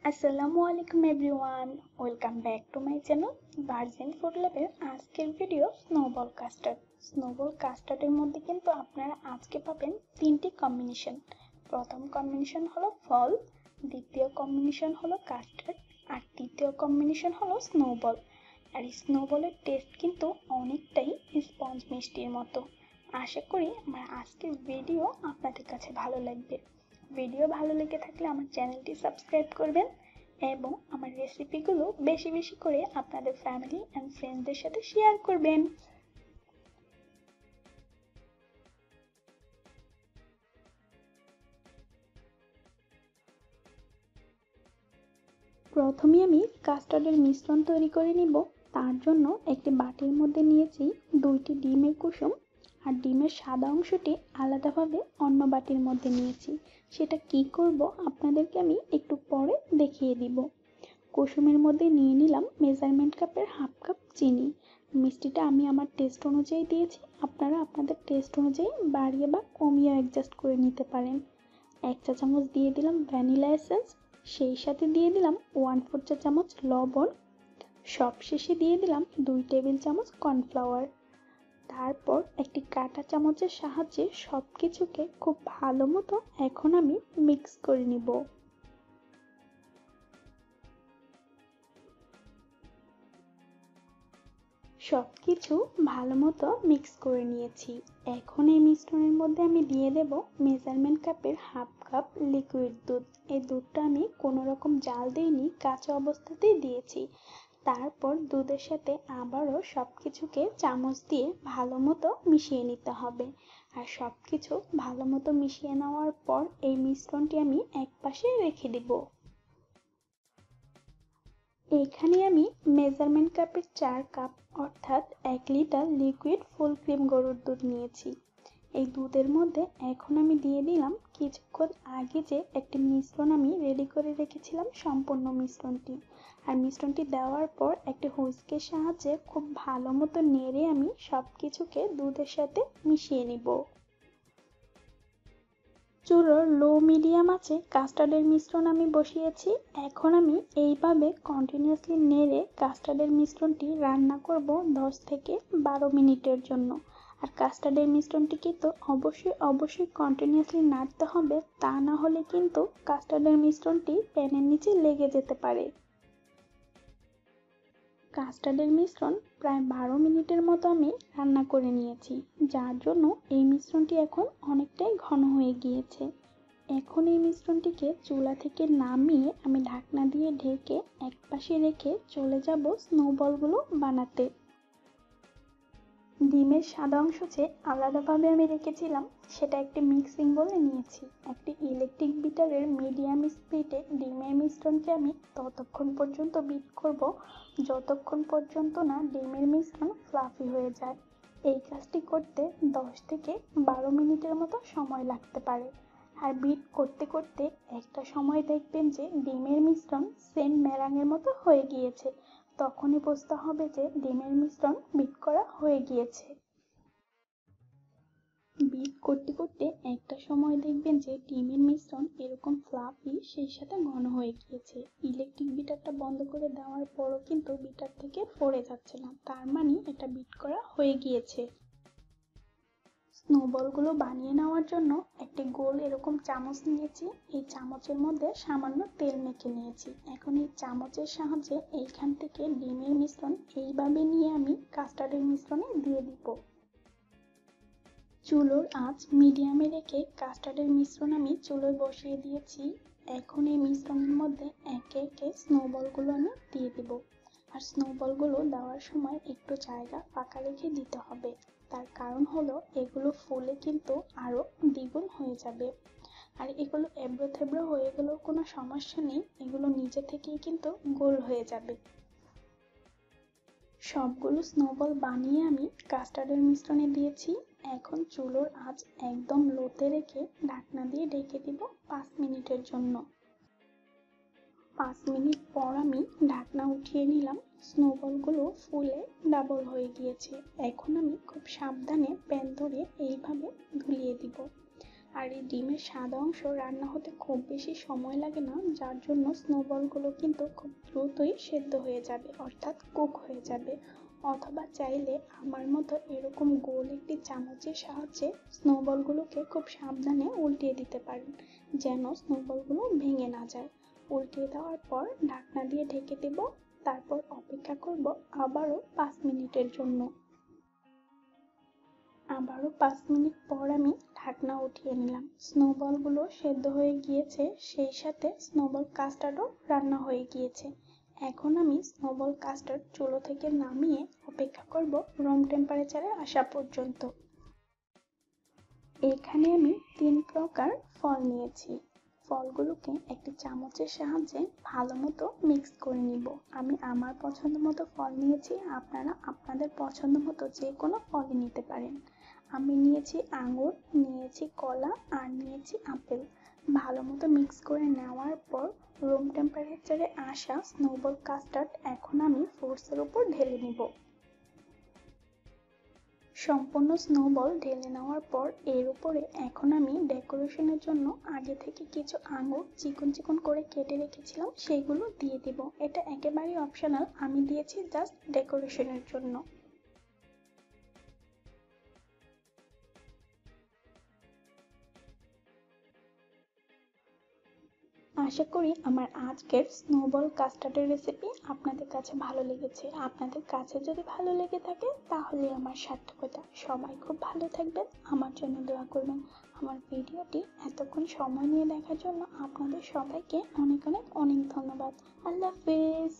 আসসালামু আলাইকুম everyone, welcome back to my channel virgin food ল্যাবের আজকের ভিডিও স্নোবল কাস্টার্ড। স্নোবল কাস্টার্ডের মধ্যে কিন্তু আপনারা আজকে পাবেন তিনটি কম্বিনেশন। প্রথম কম্বিনেশন হলো ফল, দ্বিতীয় কম্বিনেশন হলো কাস্টার্ড, আর তৃতীয় কম্বিনেশন হলো স্নোবল। আর এই স্নোবলের টেস্ট কিন্তু অনেকটাই স্পঞ্জ মিষ্টির মতো। আশা করি আমার আজকের ভিডিও আপনাদের কাছে ভালো লাগবে। ভিডিও ভালো লেগে থাকলে আমার চ্যানেলটি সাবস্ক্রাইব করবেন এবং আমার রেসিপিগুলো বেশি বেশি করে আপনাদের ফ্যামিলি অ্যান্ড ফ্রেন্ডসদের সাথে শেয়ার করবেন। প্রথমে আমি কাস্টার্ডের মিশ্রণ তৈরি করে নিব। তার জন্য একটি বাটির মধ্যে নিয়েছি 2টি ডিমের কুসুম, আর ডিমের সাদা অংশটি আলাদাভাবে অন্য বাটির মধ্যে নিয়েছি। সেটা কি করব আপনাদেরকে আমি একটু পরে দেখিয়ে দিব। কুসুমের মধ্যে নিয়ে নিলাম মেজারমেন্ট কাপের হাফ কাপ চিনি। মিষ্টিটা আমি আমার টেস্ট অনুযায়ী দিয়েছি, আপনারা আপনাদের টেস্ট অনুযায়ী বাড়িয়ে বা কমিয়ে অ্যাডজাস্ট করে নিতে পারেন। 1 চা চামচ দিয়ে দিলাম ভ্যানিলা এসেন্স, সেই সাথে দিয়ে দিলাম 1/4 চা চামচ লবণ, সবশেষে দিয়ে দিলাম 2 টেবিল চামচ কর্নফ্লাওয়ার। তারপর একটি কাঁটা চামচের সাহায্যে সবকিছুকে খুব ভালো মতো এখন আমি মিক্স করে নিব। সবকিছু ভালো মতো মিক্স করে নিয়েছি। এখন এই মিশ্রণের মধ্যে আমি দিয়ে দেব মেজারমেন্ট কাপের হাফ কাপ লিকুইড দুধ। এই দুধটা আমি কোনো রকম জাল দিইনি, কাঁচা অবস্থাতেই দিয়েছি। তারপর দুধের সাথে আবারও সবকিছুকে চামচ দিয়ে ভালো মতো মিশিয়ে নিতে হবে। আর সবকিছু ভালো মতো মিশিয়ে নেওয়ার পর এই মিশ্রণটি আমি একপাশে রেখে দিব। এখানে আমি মেজারমেন্ট কাপের 4 কাপ অর্থাৎ 1 লিটার লিকুইড ফুল ক্রিম গরুর দুধ নিয়েছি। এই দুধের মধ্যে এখন আমি দিয়ে দিলাম কিছুক্ষণ আগে যে একটি মিশ্রণ আমি রেডি করে রেখেছিলাম, সম্পূর্ণ মিশ্রণটি। আর মিশ্রণটি দেওয়ার পর একটি হুইস্কের সাহায্যে খুব ভালো মতো নেড়ে আমি সবকিছুকে দুধের সাথে মিশিয়ে নিব। চুলোর লো মিডিয়াম আঁচে কাস্টার্ডের মিশ্রণ আমি বসিয়েছি। এখন আমি এইভাবে কন্টিনিউয়াসলি নেড়ে কাস্টার্ডের মিশ্রণটি রান্না করব 10 থেকে 12 মিনিটের জন্য। আর কাস্টার্ডের মিশ্রণটি কিন্তু অবশ্যই কন্টিনিউয়াসলি নাড়তে হবে, তা না হলে কিন্তু কাস্টার্ডের মিশ্রণটি প্যানের নিচে লেগে যেতে পারে। কাস্টার্ডের মিশ্রণ প্রায় 12 মিনিটের মতো আমি রান্না করে নিয়েছি, যার জন্য এই মিশ্রণটি এখন অনেকটাই ঘন হয়ে গিয়েছে। এখন এই মিশ্রণটিকে চুলা থেকে নামিয়ে আমি ঢাকনা দিয়ে ঢেকে একপাশে রেখে চলে যাব স্নোবলগুলো বানাতে। ডিমের সাদা অংশ যে আলাদাভাবে আমি রেখেছিলাম সেটা একটি মিক্সিং বলে নিয়েছি। একটি ইলেকট্রিক বিটারের মিডিয়াম স্পিডে ডিমের মিশ্রণকে আমি ততক্ষণ পর্যন্ত বিট করব যতক্ষণ পর্যন্ত না ডিমের মিশ্রণ ফ্লাফি হয়ে যায়। এই কাজটি করতে 10 থেকে 12 মিনিটের মতো সময় লাগতে পারে। আর বিট করতে করতে একটা সময় দেখবেন যে ডিমের মিশ্রণ সেম মেলাঙের মতো হয়ে গিয়েছে, তখনই বুঝতে হবে যে ডিমের মিশ্রণ বিট করা হয়ে গিয়েছে। বিট করতে করতে একটা সময় দেখবেন যে ডিমের মিশ্রণ এরকম ফ্লাফি সেই সাথে ঘন হয়ে গিয়েছে। ইলেকট্রিক বিটারটা বন্ধ করে দেওয়ার পরও কিন্তু বিটার থেকে পড়ে যাচ্ছে না, তার মানে এটা বিট করা হয়ে গিয়েছে। স্নোবলগুলো বানিয়ে নেওয়ার জন্য একটি গোল এরকম চামচ নিয়েছি। এই চামচের মধ্যে সামান্য তেল মেখে নিয়েছি। এখন এই চামচের সাহায্যে এইখান থেকে ডিমের মিশ্রণ এইভাবে নিয়ে আমি কাস্টার্ডের মিশ্রণে দিয়ে দিব। চুলোর আঁচ মিডিয়ামে রেখে কাস্টার্ডের মিশ্রণ আমি চুলোয় বসিয়ে দিয়েছি। এখন এই মিশ্রণের মধ্যে একে একে স্নোবলগুলো আমি দিয়ে দিব। আর স্নোবলগুলো দেওয়ার সময় একটু জায়গা ফাঁকা রেখে দিতে হবে, তার কারণ হলো এগুলো ফুলে কিন্তু আরো দ্বিগুণ হয়ে যাবে। আর এগুলো এবড়ো থেবড়ো হয়ে গেলেও কোনো সমস্যা নেই, এগুলো নিজে থেকেই কিন্তু গোল হয়ে যাবে। সবগুলো স্নোবল বানিয়ে আমি কাস্টার্ডের মিশ্রণে দিয়েছি। এখন চুলোর আঁচ একদম লোতে রেখে ঢাকনা দিয়ে ঢেকে দিব 5 মিনিটের জন্য। 5 মিনিট পর আমি ঢাকনা উঠিয়ে নিলাম। স্নোবলগুলো ফুলে ডাবল হয়ে গিয়েছে। এখন আমি খুব সাবধানে প্যান ধরে এইভাবে ধুলিয়ে দিব। আর এই ডিমের সাদা অংশ রান্না হতে খুব বেশি সময় লাগে না, যার জন্য স্নোবলগুলো কিন্তু খুব দ্রুতই সেদ্ধ হয়ে যাবে, অর্থাৎ কুক হয়ে যাবে। অথবা চাইলে আমার মতো এরকম গোল একটি চামচের সাহায্যে স্নোবলগুলোকে খুব সাবধানে উল্টিয়ে দিতে পারেন, যেন স্নোবলগুলো ভেঙে না যায়। উল্টিয়ে দেওয়ার পর ঢাকনা দিয়ে ঢেকে দেব, তারপর অপেক্ষা করব আবারও 5 মিনিটের জন্য। আবারও 5 মিনিট পর আমি ঢাকনা উঠিয়ে নিলাম। স্নোবলগুলো সেদ্ধ হয়ে গিয়েছে, সেই সাথে স্নোবল কাস্টার্ডও রান্না হয়ে গিয়েছে। এখন আমি স্নোবল কাস্টার্ড চুলো থেকে নামিয়ে অপেক্ষা করব রুম টেম্পারেচারে আসা পর্যন্ত। এখানে আমি 3 প্রকার ফল নিয়েছি। ফলগুলোকে একটি চামচের সাহায্যে ভালো মতো মিক্স করে নিব। আমি আমার পছন্দ মতো ফল নিয়েছি, আপনারা আপনাদের পছন্দ মতো যে কোনো ফলই নিতে পারেন। আমি নিয়েছি আঙুর, নিয়েছি কলা আর নিয়েছি আপেল। ভালো মতো মিক্স করে নেওয়ার পর রুম টেম্পারেচারে আসা স্নোবল কাস্টার্ড এখন আমি ফ্রুটসের উপর ঢেলে নিব। সম্পূর্ণ স্নোবল ঢেলে নেওয়ার পর এর উপরে এখন আমি ডেকোরেশনের জন্য আগে থেকে কিছু আঙুর চিকন চিকন করে কেটে রেখেছিলাম, সেগুলো দিয়ে দিব। এটা একেবারেই অপশনাল, আমি দিয়েছি জাস্ট ডেকোরেশনের জন্য। আশা করি আমার আজকের স্নোবল কাস্টার্ডের রেসিপি আপনাদের কাছে ভালো লেগেছে। আপনাদের কাছে যদি ভালো লেগে থাকে তাহলে আমার সার্থকতা। সবাই খুব ভালো থাকবেন, আমার জন্য দোয়া করবেন। আমার ভিডিওটি এতক্ষণ সময় নিয়ে দেখার জন্য আপনাদের সবাইকে অনেক অনেক অনেক ধন্যবাদ। আল্লাহ হাফেজ।